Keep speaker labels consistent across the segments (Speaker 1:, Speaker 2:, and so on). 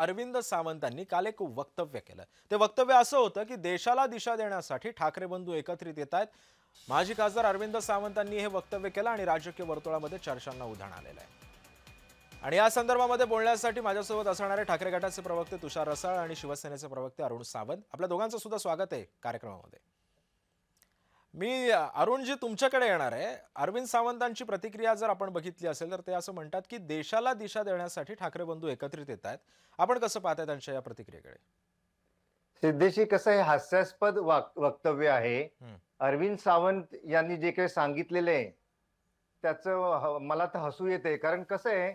Speaker 1: अरविंद सावंतांनी काल एक वक्तव्य केलं। ते वक्तव्य असं होतं की देशाला दिशा देण्यासाठी ठाकरे बंधू एकत्रित येत आहेत। माजी खासदार अरविंद सावंतांनी हे वक्तव्य केलं आणि राजकीय वर्तुळामध्ये चर्चांना उधाण आलेलं आहे। आणि या संदर्भामध्ये बोलण्यासाठी माझ्यासोबत असणारे ठाकरे गटाचे प्रवक्ते तुषार रसाळ आणि शिवसेनेचे प्रवक्ते अरुण सावंत, आपल्या दोघांचं सुद्धा स्वागत आहे कार्यक्रमामध्ये। मी अरुणजी तुमच्याकडे येणार आहे। अरविंद सावंतांची प्रतिक्रिया जर आपण बघितली असेल तर ते असं म्हणतात की देशाला दिशा देण्यासाठी ठाकरे बंधू एकत्रित येत आहेत। आपण कसं पाहताय त्यांच्या या प्रतिक्रियेकडे?
Speaker 2: सिद्धेशी कसं आहे, हास्यास्पद वक्तव्य आहे.
Speaker 1: हं,
Speaker 2: अरविंद सावंत यांनी जे काही सांगितलेलं आहे त्याचं मला तर हसू येते. कारण कसं आहे,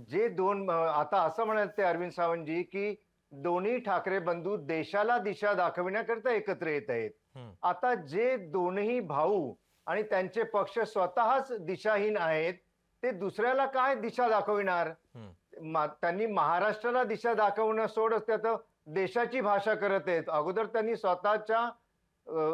Speaker 2: जे दोन आता असं म्हणाले ते अरविंद सावंतजी की दोन्ही ठाकरे बंधू देशाला दिशा दाखविण्याकरता एकत्र येत आहेत.
Speaker 1: हं,
Speaker 2: आता जे दोन्ही भाऊ आणि त्यांचे पक्ष स्वतःच दिशाहीन आहेत, ते दुसऱ्याला काय दिशा दाखविणार?
Speaker 1: हं,
Speaker 2: त्यांनी महाराष्ट्राला दिशा दाखवणं सोडच त्यात देशाची भाषा करत आहेत. अगोदर त्यांनी स्वतःच्या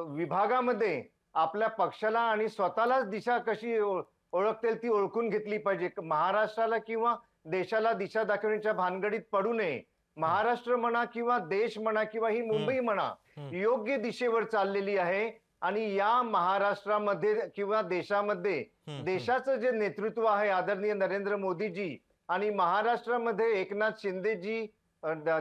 Speaker 2: विभागामध्ये आपल्या पक्षाला आणि स्वतःलाच दिशा कशी ओळखतील ती ओळखून घेतली पाहिजे. महाराष्ट्राला किंवा देशाला दिशा दाखवण्याच्या भानगडीत पडू नये. महाराष्ट्र म्हणा किंवा देश म्हणा किंवा ही
Speaker 1: हं,
Speaker 2: मुंबई म्हणा,
Speaker 1: हं,
Speaker 2: योग्य दिशेवर चाललेली आहे आणि या महाराष्ट्रामध्ये किंवा देशामध्ये
Speaker 1: हं, हं,
Speaker 2: देशाचं जे नेतृत्व आहे आदरणीय नरेंद्र मोदीजी आणि महाराष्ट्रामध्ये एकनाथ शिंदेजी,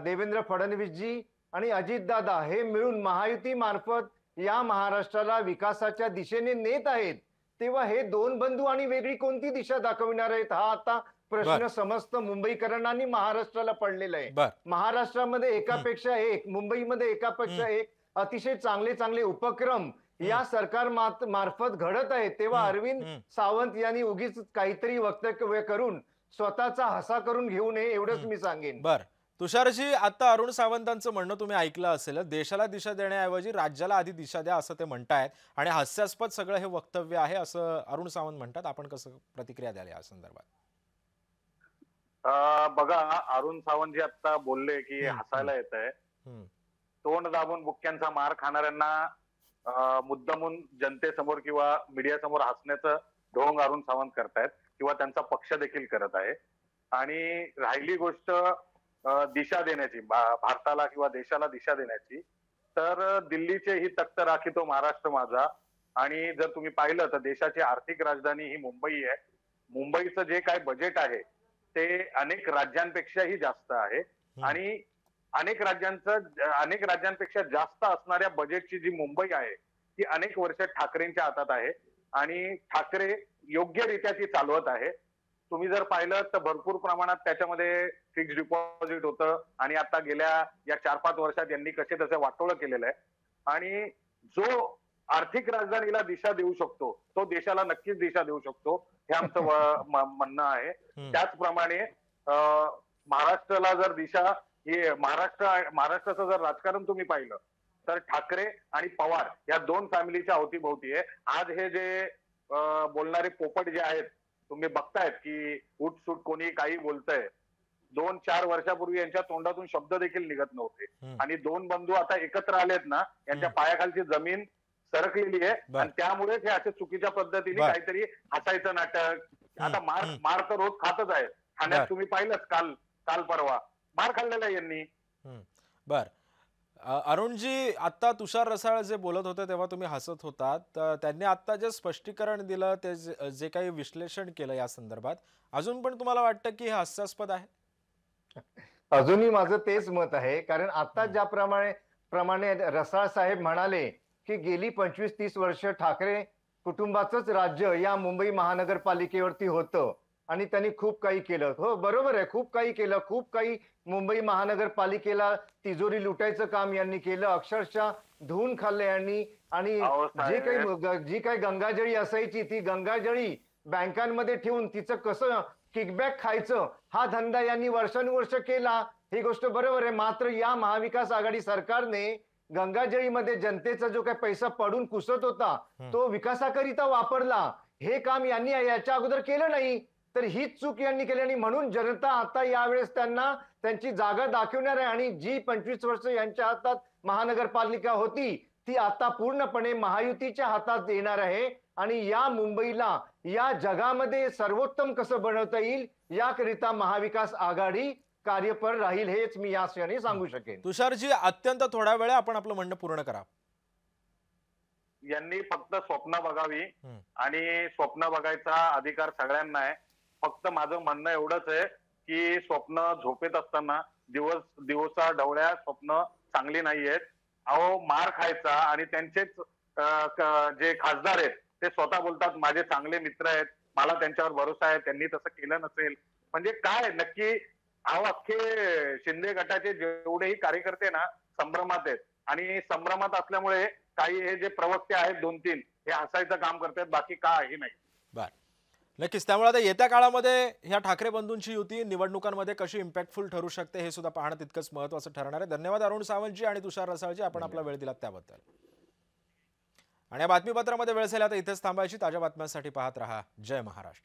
Speaker 2: देवेंद्र फडणवीसजी आणि अजितदादा हे मिळून महायुती मार्फत या महाराष्ट्राला विकासाच्या दिशेने नेत आहेत. तेव्हा हे दोन बंधू आणि वेगळी कोणती दिशा दाखविणार आहेत, हा आता
Speaker 1: बर
Speaker 2: प्रश्न समस्त मुंबईकरांना आणि महाराष्ट्राला पडलेला आहे.
Speaker 1: बर
Speaker 2: महाराष्ट्रामध्ये
Speaker 1: हं,
Speaker 2: एकापेक्षा एक, मुंबईमध्ये
Speaker 1: हं,
Speaker 2: एकापेक्षा एक अतिशय चांगले चांगले उपक्रम
Speaker 1: हं,
Speaker 2: या सरकार मार्फत घडत आहेत. तेव्हा
Speaker 1: हं,
Speaker 2: अरविंद
Speaker 1: हं,
Speaker 2: सावंत यांनी उगीच काहीतरी वक्तव्य करून स्वतःचा हसा करून घेऊ नये, एवढंच
Speaker 1: हं,
Speaker 2: मी सांगेन.
Speaker 1: बर तुषारजी, आता अरुण सावंतांचं म्हणणं तुम्ही ऐकलं असेल। देशाला दिशा देण्याऐवजी राज्याला आधी दिशा द्या असं ते म्हणतायत आणि हास्यास्पद सगळं हे वक्तव्य आहे असं अरुण सावंत म्हणतात। आपण कसं प्रतिक्रिया द्याल या संदर्भात?
Speaker 3: बघा, अरुण सावंत जे आता बोलले की
Speaker 1: हं, हं,
Speaker 3: हसायला येत आहे.
Speaker 1: हं,
Speaker 3: तोंड दाबून बुक्क्यांचा मार खाणाऱ्यांना मुद्दामून जनतेसमोर किंवा मीडियासमोर हसण्याचं ढोंग अरुण सावंत करतायत किंवा त्यांचा पक्ष देखील करत आहे. आणि राहिली गोष्ट दिशा देण्याची, भारताला किंवा देशाला दिशा देण्याची, तर दिल्लीचे ही तख्त राखीतो महाराष्ट्र माझा. आणि जर तुम्ही पाहिलं तर देशाची आर्थिक राजधानी ही मुंबई आहे. मुंबईचं जे काय बजेट आहे ते अनेक राज्यांपेक्षाही जास्त आहे.
Speaker 1: हं,
Speaker 3: आणि अनेक राज्यांपेक्षा जास्त असणाऱ्या बजेटची जी मुंबई आहे ती अनेक वर्ष ठाकरेंच्या हातात आहे आणि ठाकरे योग्यरित्या ती चालवत आहे. तुम्ही जर पाहिलं तर भरपूर प्रमाणात त्याच्यामध्ये फिक्स डिपॉझिट होतं आणि आता गेल्या या 4-5 वर्षात यांनी कसे तसे वाटोळं केलेलं आहे. आणि जो आर्थिक राजधानीला दिशा देऊ शकतो तो देशाला नक्कीच दिशा देऊ शकतो, हे आमचं म्हणणं आहे.
Speaker 1: हं,
Speaker 3: त्याचप्रमाणे महाराष्ट्राला जर दिशा, हे महाराष्ट्राचं जर राजकारण तुम्ही पाहिलं तर ठाकरे आणि पवार या दोन फॅमिलीच्या अवतीभोवती आहे. आज हे जे बोलणारे पोपट जे आहेत तुम्ही बघतायत की उठसूट कोणी काही बोलतंय, 2-4 वर्षापूर्वी यांच्या तोंडातून शब्द देखील निघत नव्हते.
Speaker 1: हं,
Speaker 3: आणि दोन बंधू आता एकत्र आलेत ना, यांच्या
Speaker 1: हं,
Speaker 3: पायाखालची जमीन सरकलेली आहे
Speaker 1: बर
Speaker 3: आणि त्यामुळेच हे असे चुकीच्या पद्धतीने
Speaker 1: बर
Speaker 3: काहीतरी हसायचं नाटक.
Speaker 1: हं,
Speaker 3: आता मार
Speaker 1: हं,
Speaker 3: मार तर रोज खातच आहे. ठाण्यात
Speaker 1: बर
Speaker 3: तुम्ही पाहिलंच, काल काल परवा मार खाल्लेला आहे यांनी.
Speaker 1: हं, बर अरुणजी, आता तुषार रसाळ जे बोलत होते तेव्हा तुम्ही हसत होतात, तर त्यांनी आता जे स्पष्टीकरण दिलं, ते जे काही विश्लेषण केलं या संदर्भात, अजून पण तुम्हाला वाटतं की हे हास्यास्पद आहे?
Speaker 2: अजूनही माझं तेच मत आहे. कारण आता
Speaker 1: हं,
Speaker 2: ज्याप्रमाणे प्रमाणे रसाळ साहेब म्हणाले की गेली 25-30 वर्ष ठाकरे कुटुंबाचंच राज्य या मुंबई महानगरपालिकेवरती होतं आणि त्यांनी खूप काही केलं. हो, बरोबर आहे, खूप काही केलं. खूप काही मुंबई महानगरपालिकेला तिजोरी लुटायचं काम यांनी केलं. अक्षरशः धुवून खाल्लं यांनी. आणि
Speaker 3: अहो
Speaker 2: जे
Speaker 3: साहेब,
Speaker 2: काही जी काही गंगाजळी असायची ती गंगाजळी बँकांमध्ये ठेवून तिचं कसं किकबॅक खायचं, हा धंदा यांनी वर्षानुवर्ष केला. ही गोष्ट बरोबर आहे. मात्र या महाविकास आघाडी सरकारने गंगाजळीमध्ये जनतेचा जो काही पैसा पडून कुसत होता
Speaker 1: हं,
Speaker 2: तो विकासाकरिता वापरला. हे काम यांनी याच्या अगोदर केलं नाही. तर हीच चूक यांनी केली आणि म्हणून जनता आता यावेळेस त्यांना त्यांची जागा दाखवणार आहे. आणि जी 25 वर्ष यांच्या हातात महानगरपालिका होती ती आता पूर्णपणे महायुतीच्या हातात येणार आहे. आणि या मुंबईला या जगामध्ये सर्वोत्तम कसं बनवता येईल याकरिता महाविकास आघाडी कार्यपर राहील हेच मी या क्षणी सांगू शकेन.
Speaker 1: तुषारजी, अत्यंत थोड्या वेळ आपण आपलं म्हणणं पूर्ण करा.
Speaker 3: यांनी फक्त स्वप्न बघावी
Speaker 1: हम्म.
Speaker 3: आणि स्वप्न बघायचा अधिकार सगळ्यांना आहे. फक्त माझं म्हणणं एवढंच आहे की स्वप्न झोपेत असताना दिवसा ढवळ्या स्वप्न चांगली नाहीयेत. अहो, मार खायचा आणि त्यांचेच जे खासदार आहेत ते स्वतः बोलतात माझे चांगले मित्र आहेत, मला त्यांच्यावर भरोसा आहे, त्यांनी तसं केलं नसेल. म्हणजे काय नक्की? अहो, अख्खे शिंदे गटाचे जेवढेही कार्यकर्ते ना संभ्रमात आहेत आणि संभ्रमात असल्यामुळे काही हे जे प्रवक्ते आहेत 2-3 हे हसायचं काम करतात, बाकी काही नाही.
Speaker 1: बर, नक्कीच. त्यामुळे आता येत्या काळामध्ये ह्या ठाकरे बंधूंची युती निवडणुकांमध्ये कशी इम्पॅक्टफुल ठरू शकते हे सुद्धा पाहणं तितकंच महत्त्वाचं ठरणार आहे. धन्यवाद अरुण सावंतजी आणि तुषार रसाळजी, आपण आपला वेळ दिलात त्याबद्दल. आणि या बातमीपत्रामध्ये वेळ झाली आता इथेच थांबायची. ताज्या बातम्यांसाठी पाहत रहा जय महाराष्ट्र.